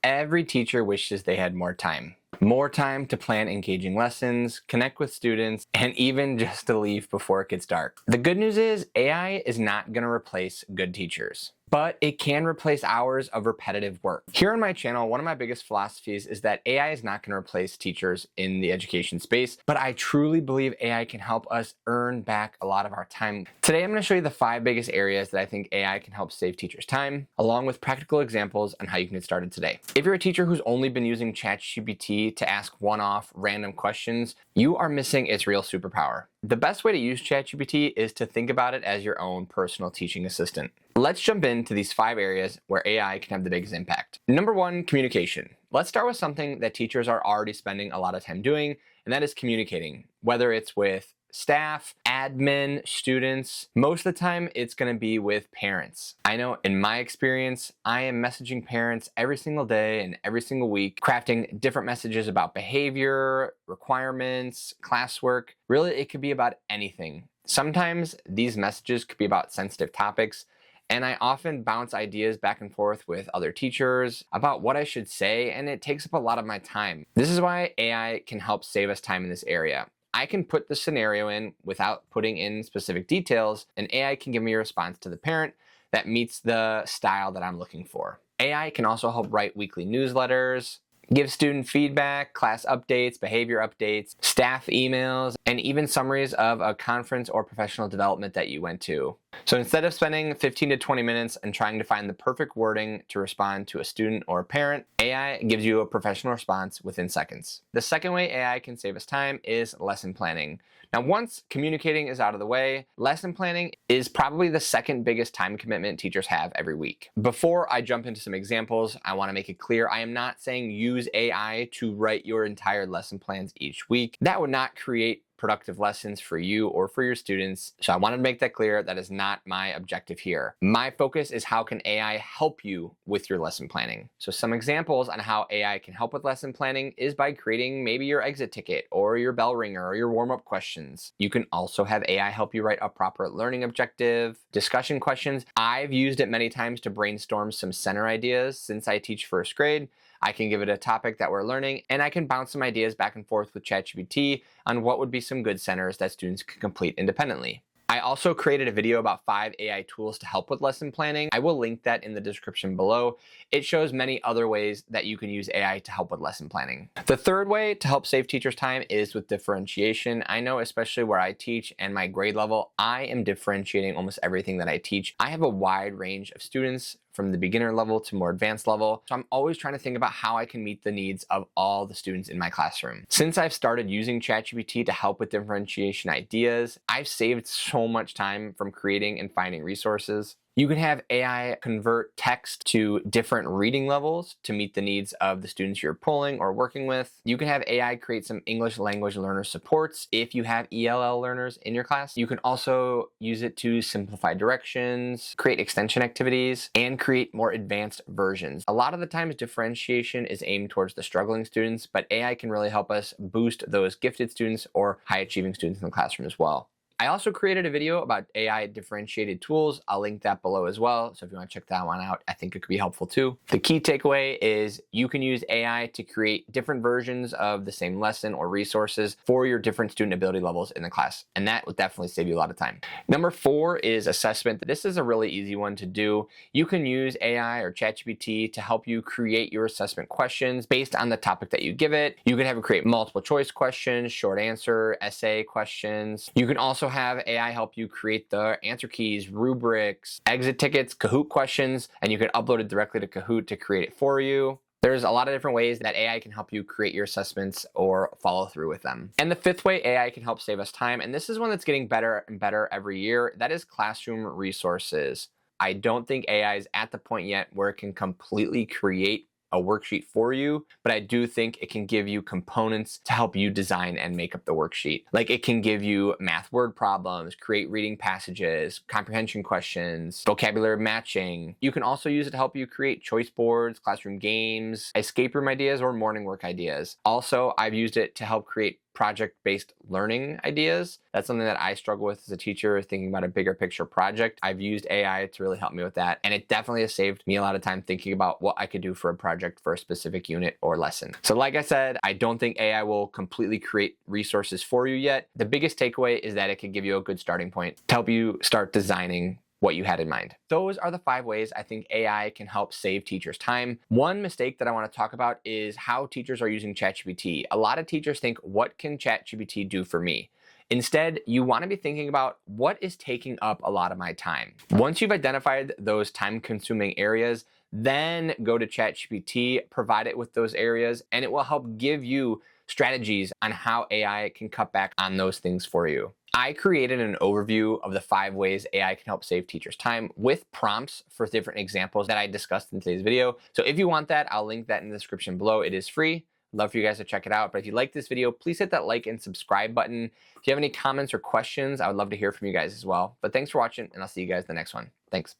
Every teacher wishes they had more time. More time to plan engaging lessons, connect with students, and even just to leave before it gets dark. The good news is AI is not going to replace good teachers, but it can replace hours of repetitive work. Here on my channel, one of my biggest philosophies is that AI is not going to replace teachers in the education space, but I truly believe AI can help us earn back a lot of our time. Today, I'm going to show you the 5 biggest areas that I think AI can help save teachers time, along with practical examples on how you can get started today. If you're a teacher who's only been using ChatGPT to ask one-off random questions, you are missing its real superpower. The best way to use ChatGPT is to think about it as your own personal teaching assistant. Let's jump into these 5 areas where AI can have the biggest impact. Number 1, communication. Let's start with something that teachers are already spending a lot of time doing, and that is communicating. Whether it's with staff, admin, students, most of the time it's going to be with parents. I know in my experience, I am messaging parents every single day and every single week, crafting different messages about behavior, requirements, classwork. Really, it could be about anything. Sometimes these messages could be about sensitive topics, and I often bounce ideas back and forth with other teachers about what I should say, and it takes up a lot of my time. This is why AI can help save us time in this area. I can put the scenario in without putting in specific details, and AI can give me a response to the parent that meets the style that I'm looking for. AI can also help write weekly newsletters, give student feedback, class updates, behavior updates, staff emails, and even summaries of a conference or professional development that you went to. So instead of spending 15 to 20 minutes and trying to find the perfect wording to respond to a student or a parent, AI gives you a professional response within seconds. The second way AI can save us time is lesson planning. Now, once communicating is out of the way, lesson planning is probably the second biggest time commitment teachers have every week. Before I jump into some examples, I want to make it clear I am not saying use AI to write your entire lesson plans each week. That would not create productive lessons for you or for your students. So I wanted to make that clear. That is not my objective here. My focus is how can AI help you with your lesson planning. So some examples on how AI can help with lesson planning is by creating maybe your exit ticket or your bell ringer or your warm-up questions. You can also have AI help you write a proper learning objective, discussion questions. I've used it many times to brainstorm some center ideas since I teach first grade. I can give it a topic that we're learning, and I can bounce some ideas back and forth with ChatGPT on what would be some good centers that students can complete independently. I also created a video about 5 AI tools to help with lesson planning. I will link that in the description below. It shows many other ways that you can use AI to help with lesson planning. The third way to help save teachers time is with differentiation. I know especially where I teach and my grade level, I am differentiating almost everything that I teach. I have a wide range of students from the beginner level to more advanced level. So I'm always trying to think about how I can meet the needs of all the students in my classroom. Since I've started using ChatGPT to help with differentiation ideas, I've saved so much time from creating and finding resources. You can have AI convert text to different reading levels to meet the needs of the students you're pulling or working with. You can have AI create some English language learner supports if you have ELL learners in your class. You can also use it to simplify directions, create extension activities, and create more advanced versions. A lot of the times differentiation is aimed towards the struggling students, but AI can really help us boost those gifted students or high achieving students in the classroom as well. I also created a video about AI differentiated tools. I'll link that below as well. So if you want to check that one out, I think it could be helpful too. The key takeaway is you can use AI to create different versions of the same lesson or resources for your different student ability levels in the class. And that would definitely save you a lot of time. Number 4 is assessment. This is a really easy one to do. You can use AI or ChatGPT to help you create your assessment questions based on the topic that you give it. You can have it create multiple choice questions, short answer, essay questions. You can also have AI help you create the answer keys, rubrics, exit tickets, Kahoot questions, and you can upload it directly to Kahoot to create it for you. There's a lot of different ways that AI can help you create your assessments or follow through with them. And the 5th way AI can help save us time, and this is one that's getting better and better every year, that is classroom resources. I don't think AI is at the point yet where it can completely create a worksheet for you, but I do think it can give you components to help you design and make up the worksheet. Like it can give you math word problems, create reading passages, comprehension questions, vocabulary matching. You can also use it to help you create choice boards, classroom games, escape room ideas, or morning work ideas. Also, I've used it to help create project-based learning ideas. That's something that I struggle with as a teacher, thinking about a bigger picture project. I've used AI to really help me with that, and it definitely has saved me a lot of time thinking about what I could do for a project for a specific unit or lesson. So like I said, I don't think AI will completely create resources for you yet. The biggest takeaway is that it can give you a good starting point to help you start designing what you had in mind. Those are the 5 ways I think AI can help save teachers time. One mistake that I want to talk about is how teachers are using ChatGPT. A lot of teachers think, what can ChatGPT do for me? Instead, you want to be thinking about what is taking up a lot of my time. Once you've identified those time-consuming areas, then go to ChatGPT, provide it with those areas, and it will help give you strategies on how AI can cut back on those things for you. I created an overview of the 5 ways AI can help save teachers time with prompts for different examples that I discussed in today's video. So if you want that, I'll link that in the description below. It is free. I'd love for you guys to check it out. But if you like this video, please hit that like and subscribe button. If you have any comments or questions, I would love to hear from you guys as well. But thanks for watching, and I'll see you guys in the next one. Thanks.